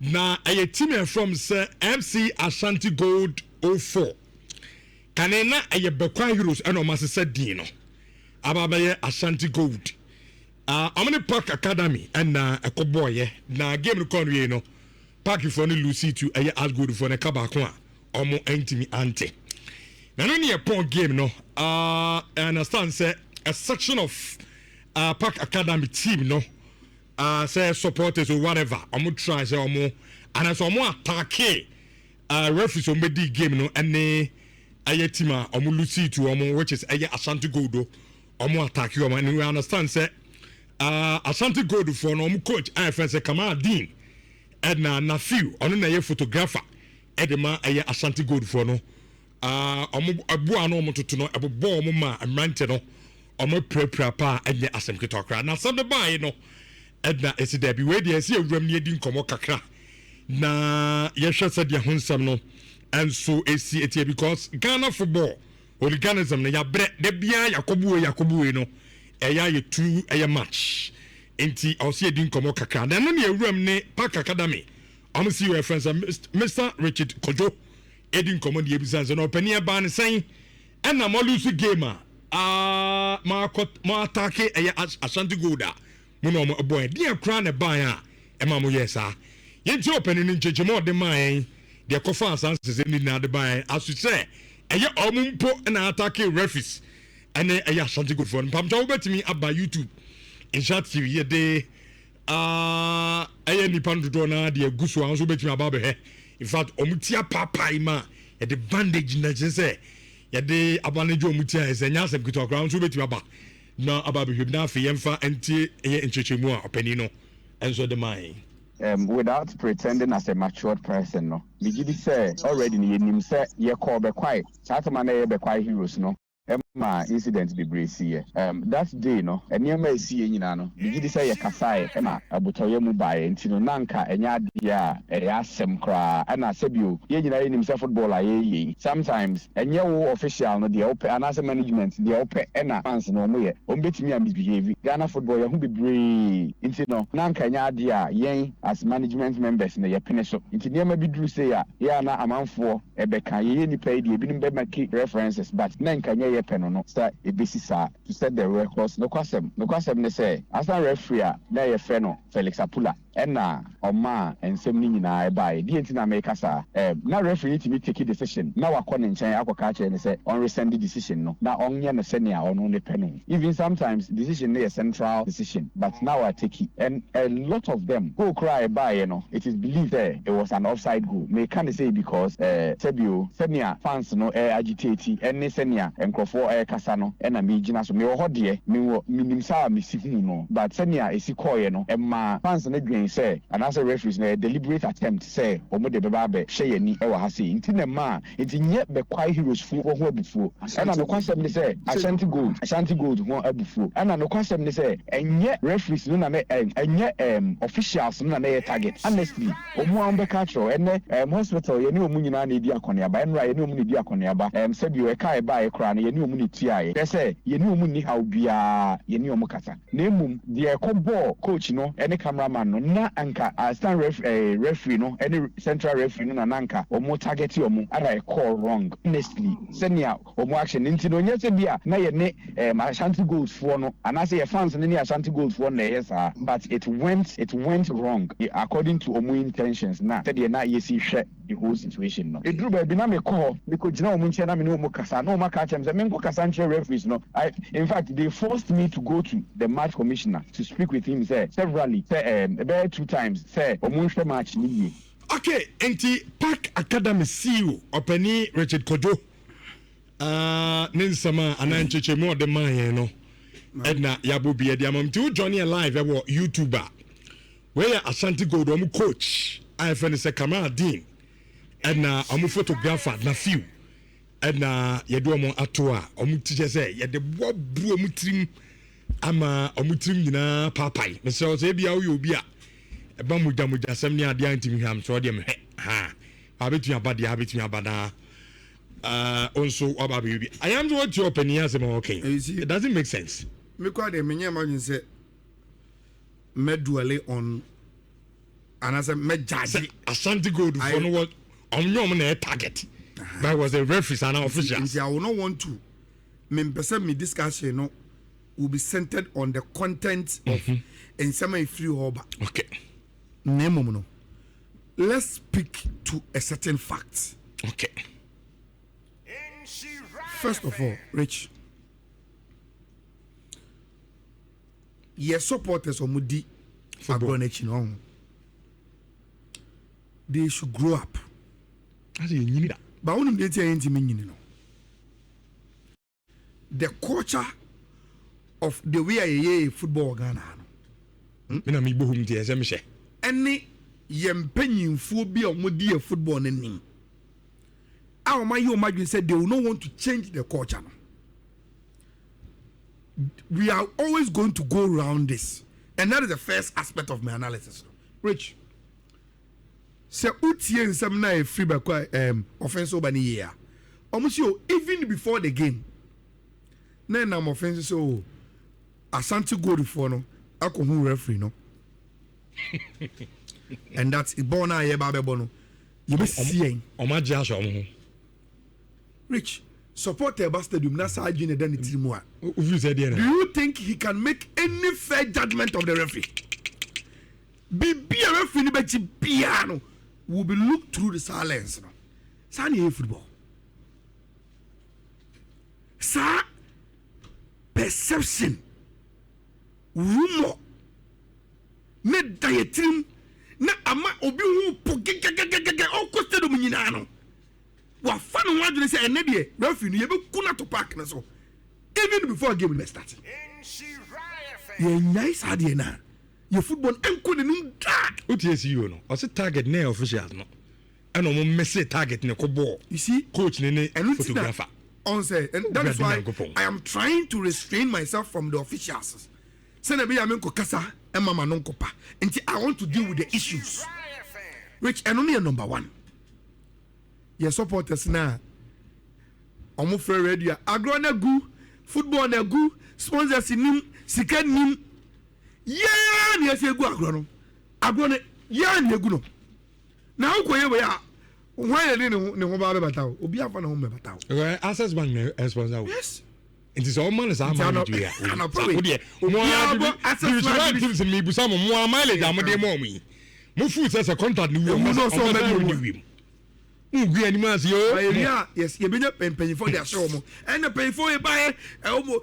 na a team from Sir MC Ashanti Gold 04 kanena a Bekwa Heroes and Omasa Dino Ababaye Ashanti Gold Omni Park Academy and a boy na game record no park for ni Lucy to a as good for the Kabakwa omo entimi ante na no near point game no I understand say a section of Park Academy team no say supporters or whatever omo try say omo and as omo attack referees on the game no and aye team omo Lucy to omo which is aye Ashanti Gold omo attack you and we understand say Ashanti Gold for no coach IFS say Kamal Dean and na few ono na ye photographer edema aye Ashanti Gold for no omo abu ano omo toto no ebobo omo ma amrante no omo prepare pa enye asem kitokra na some buy no edna esi there be we dey see awuram ne edi nkomo kakra na ye hwe said ye honsam no and so esi etie because Ghana football hooliganism na ya bre de bia yakobu no eya ye two eya match enti osi edi nkomo kakra na no ne awuram ne Park Academy I'm see your friends Mr. Richard Kojo edi nkomo de ebisanse no opani e ba ne sen and na mo lose game ma attack eya Ashanti Gold Muno boy, dear crown a buyer, Emma Moyesa. Yet open in Jejamo de mine, their coffers answers in the buy, as you say, a ya omumpo and attack referees, and a Ashanti Gold for Pam Joe to me up by YouTube. In short, TV, a day, any pandrona, dear Gusu, also bet me about her. In fact, Omutia Papa, ma, at the bandage in the say, ya de Abanajo Mutia is a Yasam to ground, so bet you about. No about na fiemfa enti enchechemu a openino enso de mai without pretending as a matured person no me gidi say already ni nim say ye call be quiet chat man ye be quiet heroes no Emma incident be brace that day no eniema esi nyina no me gidi say ye kasai Emma abutoye mu bae enti no nanka enya dia e asem kra ana sebio ye nyina ye nim say football aye sometimes enye wo official no de ope anase management de ope ena fans no mo ye ombetimi am behave Ghana football ye hu be bre enti no nanka enya dia yen as management members na ye pene so enti niema bi duru say ya na amanfo ebeka ye nipa ye ebinim be make references but nanka nya no start a basis to set the records no kwasem ne say asan referee na ye fe no Felix Apula ena oma ensem ni nyina e bai di enti na make sa na referee to take decision na wakọ ne nchen akoka che ne say on resend the decision no na onye ne se ne a ono ne penny even sometimes decision na a central decision but now I take it and a lot of them go cry by you know it is believed it was an offside goal me can say because sebio senia fans no agitate any senia enkrofo kasa no na me gina so me ho de me minim sa me sifu no but senia esi koye no emma fans na dwen say and as a referees na deliberate attempt say omo de beba be hye yani e wa ha say nti na ma nti nye be kwai heroes fu ho abufuo na me kwasem ne say Ashanti Gold ho abufuo na me kwasem ne say enye referees no na enye officials no na target honestly omo am be catch ene hospital ye ni omu nyina na edi akoniaba enra ye ni omu na edi akoniaba sebio e kai ba e kra na ye ni omu ni tiaye they say ye ni omu ni how bia ye ni omu kasa na emum de ball coach no any cameraman no na anka stand referee no any central referee no na nanka omu target omu ara e call wrong honestly senior omu action nti no nyese bia na ye ne Ashanti Gold for no and I say fans ni Ashanti Gold for na yes but it went wrong according to omu intentions na said na yesi hwe the whole situation no edru ba bi na me call because jina omu nche na me no omu kasa no maka chem say me nko Sanchez referees no in fact they forced me to go to the match commissioner to speak with him severally about 2 times omunhwe match ni okay enti Park Academy CEO opani Richard Kojo ninsama anancheche mo de man no edna yabobi de amam ti johnny live e wo YouTuber where Ashanti Gold coach I find say Kamal Dean edna photographer na few na yedo mo atoa omutije say yede bobu omutrim ama omutrim nyina papai me say bia wo obi a eba muja sem ne ade antimi ham so de me ha abetu abada also about you I am what your opinion as okay it doesn't make sense me kwa de menye imagine say meduale on and as a judge Ashanti Gold for no what on your target. That was the referees and officials. I will not want to. Me discussion no will be centered on the content of in some free hoba. Okay. No. Let's speak to a certain fact. Okay. First of all, Rich, your supporters of Mudi Agronech, they should grow up. But I want to tell you, the culture of the way I football Ghana. Any yempenyin phobia Mudi football name. Our my said they will not want to change the culture. We are always going to go around this, and that is the first aspect of my analysis. Rich, say utie some na free by offense over the year. Almost even before the game. Then I'm offensive so Ashanti Gold for no, I can referee no, and that's it. Born a year baby bono. You be seeing. Rich, support the stadium. That's how you need it more. Do you think he can make any fair judgment of the referee? Be a referee, but piano will be looked through the silence. Sani football. Sa perception, rumor, ne dietrim, na ama obi hu poke o stadium nyina no. Wa fan one say enede referee you be kuna to park na so even before game will start. Yeah, nice idea na. Your football enko ne num da. What you see you no? O say target na officials no. And o message target ne ko ball. You see coach ne photographer. On say and that is why I am trying to restrain myself from the officials. Say na be ya men ko kasa e mama no nkopa. Nti I want to deal with the issues. Which and only number 1. Your supporters now. Omo free radio. Agro na gu, football na gu, sponsors nim, sika nim. Yeah, ni ase gu agro no. Agro na yeah ni gu no. Na wo koye we a why ne ho ba be batawo. Obi afa na ho be batawo. Okay, Access Bank na sponsor. Yes. It is all man is a man do ya. Ana probably. Mo Access Bank gives me bu some mo mileage amode mo mi. Mo food say contract ni we mo so be yes, you been paying for their show, and the pay for a buyer,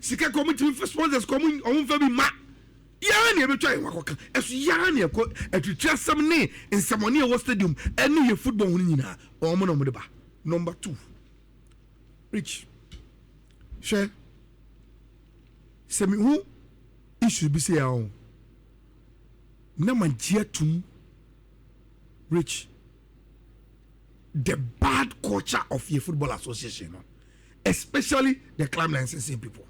Sika committee for sponsors coming on for me. Yan, you try as Yan, and to trust some name in some near stadium, and your football winning or monomba. Number 2, Rich, share. Semi who it should be say our own. Naman Jiatum, Rich. The bad culture of your football association, especially the club licensing people.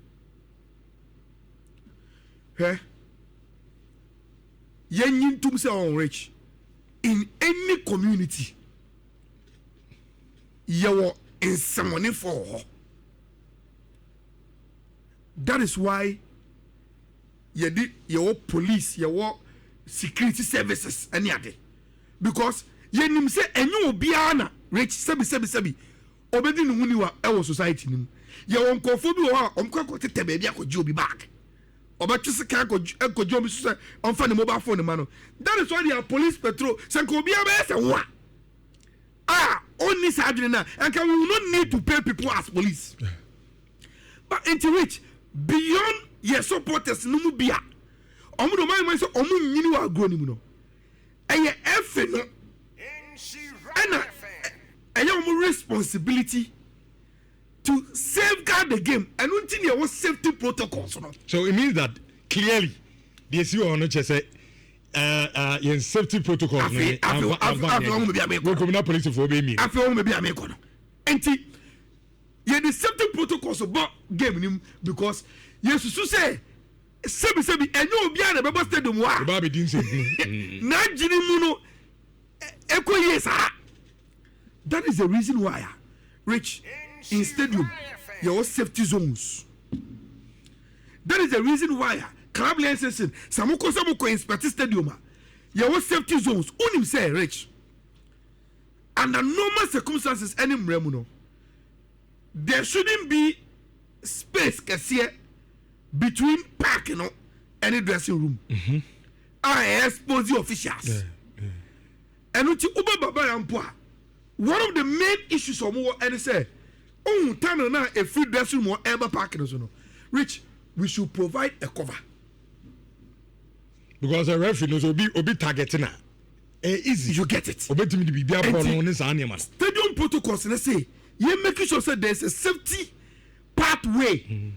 Yen to say on Rich in any community, you in someone for. That is why you did your police, your security services, any other, because. Yenim say enyo obiana Rich sebi obedi no huni wa e wo society nim ye won kofo bi wo ha omkwa tete ba bia akogye obi back obetwese kan akogye obi so on fa ne mobile phone ma no. That is why the police patrol sanko obi aba say wa only sadly na and we will not need to pay people as police. But into which beyond your supporters no mu bia omudo man so omu nyini wa agro nim no eye efe no and your responsibility to safeguard the game and until there was safety protocols. So it means that clearly the SU or not just say safety protocols. I feel police for me. I feel maybe I make one. And the safety protocols about game because yes, to say sebi and you be an a stadium wa. Baby didn't say. Na jini muno eko yesa. That is the reason why, Rich, in stadium, your safety zones. That is the reason why club licensing, Samuko inspect stadium. your safety zones unim say rich under normal circumstances any mremuno there shouldn't be space kesiye between park any dressing room I expose the officials and uti uba baba yampo one of the main issues of more and say oh time na a free dressing room or ever parking no rich we should provide a cover because a referee knows obi targeting easy you get it obetimi di bibia ball no ne sa anema stadium protocols na say you making sure say there's a safety pathway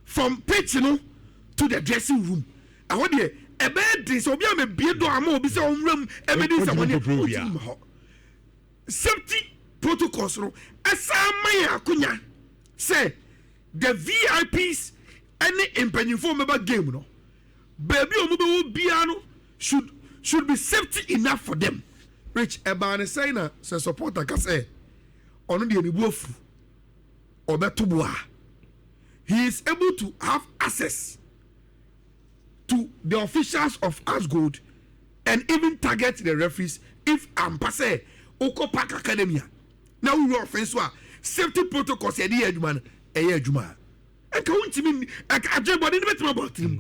from pitch to the dressing room and what there a bed this obi am be do am obi say on room evidence am safety protocols no asama akunya say the VIPs any impanyinfo member game no baby omo be biano should be safety enough for them rich ebane say na say supporter ka say ono de enibuofu obetobua he is able to have access to the officials of Asgold and even target the referees if ampase oko park academia now we offense wa safety protocols e dey aduma aduma e ka untimi ajebody ni betima about him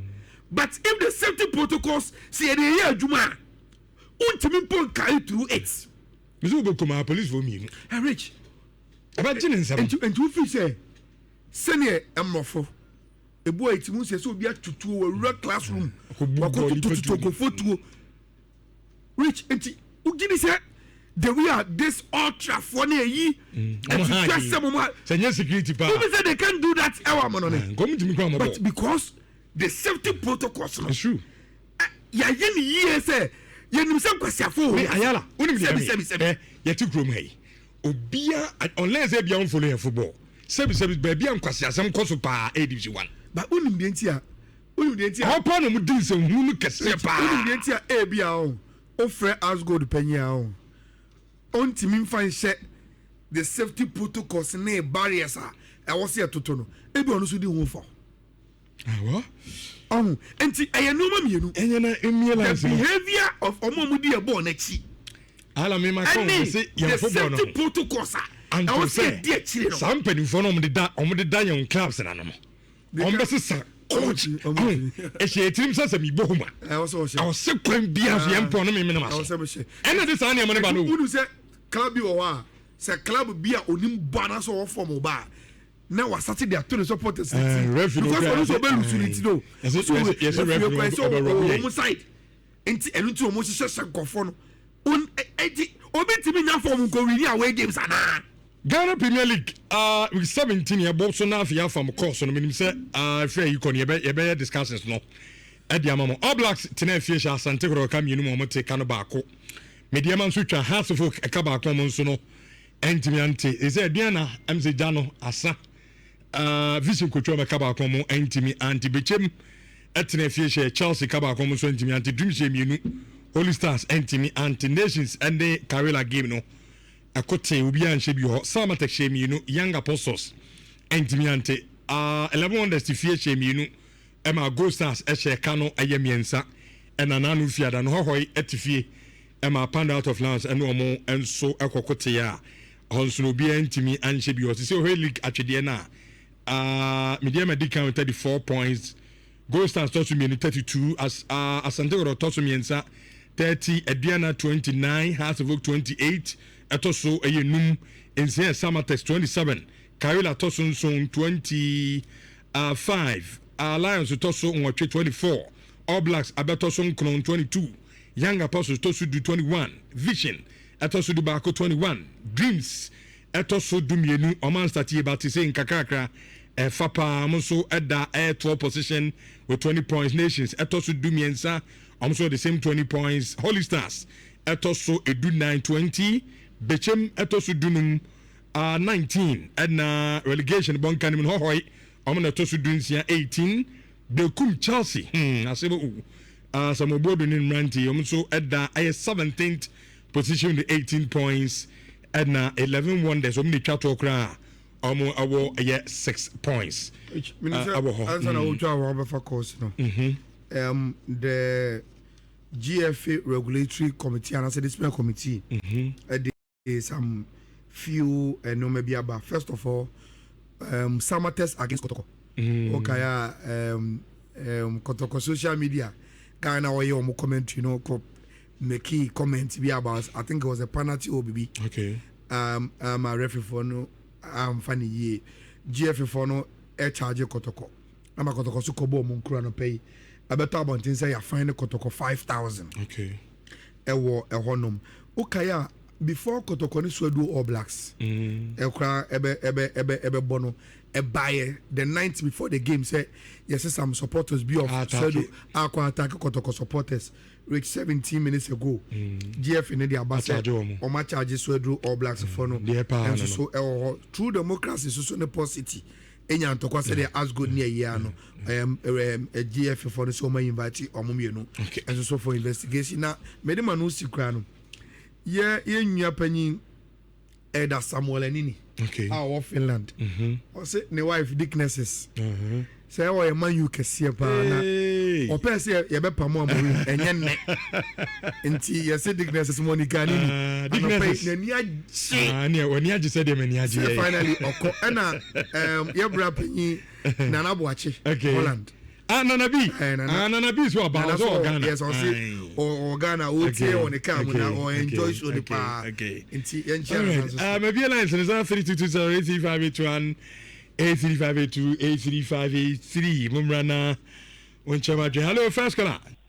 but if the safety protocols say e dey aduma untimi pon carry through it you go come police for me rich about nsem and you feel say senior amofo ebu etimu say so obi atutu o real classroom wakotutu go fotu rich enti ugini say the we are this ultra funny yi and security power who say they can't do that our money but because the safety protocols it's true ya yen yi say yenim say kwasiafo ayala unim say yeti krom hey obia unless e bia on follow your football sebi baby am kwasiasem koso pa ADC 1 but unim de ntia how pa no mu din se hunu kese pa unim de ntia e bia o ofre Asgold panya o ontimi fan she the safety protocols na barriers I was here to no e bi onu so di hu fo awo enti ayenoma mienu enyana emiela the behavior of omomudi e ball na chi ala me ma come say your football no safety protocols and I was say there chire no some penny for no mo de da young clubs na no on be say coach e she team say me bohuma I was say kwan bia so yem pon no me na ma so and this an yem no ba no unu say club bi wo ha say club bia onim bana so wo form ba na wa start their to supporters because we so be lusulity no yes referee side enti enu ti o mo hye shankofo no on obi timi nya form ko win away games ana Ghana Premier League with 17 year boss so na fia from course no menim say fair you kon ye be discussions no e dia mama All Blacks tena fie sha Asante Koro ka mienu mo te ka no baako media man so twa half of e ka baako mo so no entimi ante e say dia na amse jano asa vision coach me ka baako mo entimi anti bechem etena fie sha Chelsea ka baako mo so entimi anti dream she mienu Holy Stars entimi anti Nations and the Karela game no akote obi an shebi ho Samatek shemienu Young Apostles entimi ante 11 wonders ti fie shemienu ema Gold Stars ehye kano ayemiensa ena nanu fiada no hohoi etifie ema Panda out of lands eno omo enso ekokote ya onso obi entimi an shebi ho se Holy League atwede na media medical 34 points Gold Stars tosu mienu 32 as Asante Koro tosu miensa 30 Ediana 29 Hearts of Oak 28 etoso eyenum ense Samatex 27 Karela toso nso 25 Lions toso nwotwe 24 All Blacks abetoso nkron 22 Young Apostles toso du 21 Vision etoso du baako 21 Dreams etoso du mienu oman start about say nkakakra Fapa monso eda 12 position with 20 points Nations etoso du miensa also the same 20 points Holy Stars etoso edu 920 Bechem etoso dunum 19 and relegation bon kanim hohoi omna etoso dunsia 18 Bekum Chelsea asebo some bodu nin ranti omso edda 17th position with 18 points and 11 wonders omni twato kra omo awo 6 points minister answer na utu awo be for course no the GFA regulatory committee and I said disciplinary committee. Some few no maybe about first of all summer test against Kotoko. Kotoko social media Ghana or you comment make comments be about I think it was a penalty OBB. Okay. A referee for no funny ye GFA for no charge Kotoko. I'm a Kotoko so kobo munkura no pay. I better about things say I find a Kotoko 5,000. Okay. Ewo honum. Okaya before Kotoko ni do All Blacks. Ekra ebe bono e buy the night before the game say yes some supporters be of Swedo aqua attack Kotoko supporters reach 17 minutes ago. GF in the abasa or my charges Swedo All Blacks for no. And so true democracy so ne city. Enya ntokwa say they as good near year no a GF for the so my invite or mum no and so for investigation na me dem no sikra no ye nua panyin Eda Samuel Enini of Finland or say ne wife Dicknesses say o man you kese pa na o pe say ye be pam am enye ne nti ye say Dicknesses Monica Nini Dicknesses na ni agi ne woni agi say dem ni agi finally oko na ye bra panyin Nana Boache Holland Nana B so about Ghana. Yes, I see. Or Ghana, on the camera, or enjoy show the power. Maybe a line is 322 83582 83583. Mumrana, when Hello, first caller.